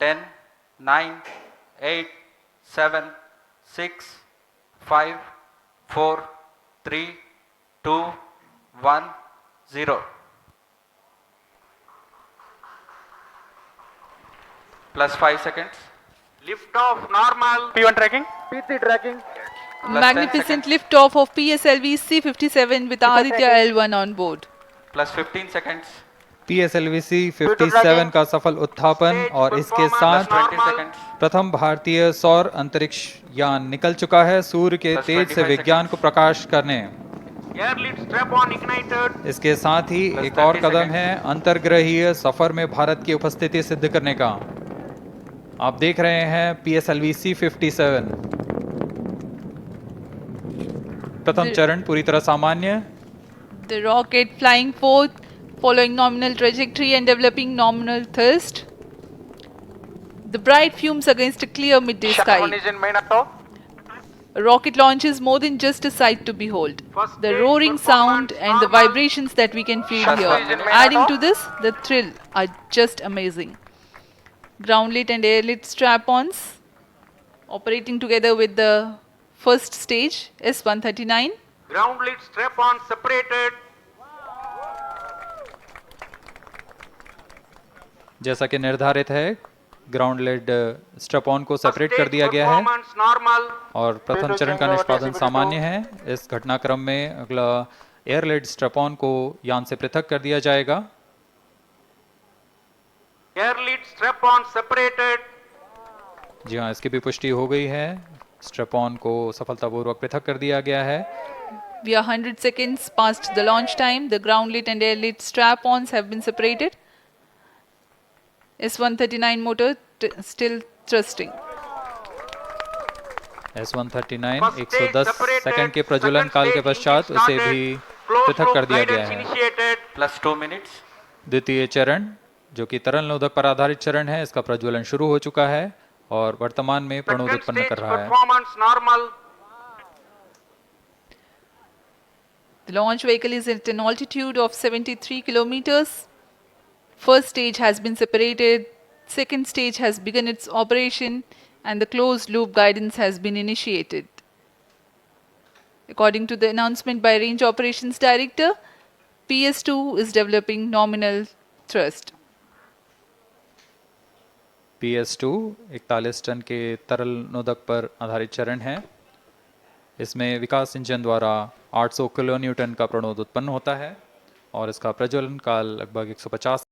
10, 9, 8, 7, 6, 5, 4, 3, 2, 1, 0. Plus 5 seconds. Lift off normal. P1 tracking. P3 tracking. Plus 10 Magnificent seconds. lift-off of PSLV C-57 with Aditya L1 on board. Plus 15 seconds. PSLV-C 57 का सफल उत्थापन और इसके Plus साथ 20 seconds. प्रथम भारतीय सौर अंतरिक्ष यान निकल चुका है सूर्य के Plus तेज से 25 विज्ञान को प्रकाश करने। Air lead strap on ignited. इसके साथ ही Plus एक और 30 कदम seconds. है अंतर्ग्रहीय सफर में भारत की उपस्थिति सिद्ध करने का। आप देख रहे हैं PSLV-C 57 प्रथम चरण पूरी तरह सामान्य। The rocket flying forth, following nominal trajectory and developing nominal thrust. The bright fumes against a clear midday Shuttle sky. one is in main auto. A rocket launch is more than just a sight to behold. First The stage roaring sound performance and the normal. vibrations that we can feel Shuttle here, is in main adding auto. to this, the thrill are just amazing. Ground lit and air lit strap-ons operating together with the first stage S-139. Ground lead strap on separated. जैसा कि निर्धारित है ground lead strap on को First separate कर stage दिया गया है performance normal. और प्रथम चरण का निष्पादन सामान्य है। इस घटनाक्रम में अगला एयर लेड स्ट्रैप ऑन को यान से पृथक कर दिया जाएगा। Air lead strap on separated. जी हाँ, इसकी भी पुष्टि हो गई है। स्ट्रैप ऑन को सफलतापूर्वक पृथक कर दिया गया है। We are 100 seconds past the launch time. The ground lit and air lit strap-ons have been separated. S-139 motor still thrusting. S-139 First stage 110 separated. Second के प्रज्वलन Second काल के stage पश्चात engine उसे started. भी Flow पृथक कर through दिया गया guidance है। initiated. Plus 2 minutes. द्वितीय चरण जो कि तरल नोदक पर आधारित चरण है, इसका प्रज्वलन शुरू हो चुका है और वर्तमान में प्रणोद Second उत्पन्न stage कर रहा है। performance normal. The launch vehicle is at an altitude of 73 kilometers. First stage has been separated. Second stage has begun its operation and the closed loop guidance has been initiated. According to the announcement by Range Operations Director, PS2 is developing nominal thrust. PS2 41 ton के तरल नोदक पर आधारित चरण है। इसमें विकास engine द्वारा 800 kilo Newton का प्रणोद उत्पन्न होता है और इसका प्रज्वलन काल लगभग 150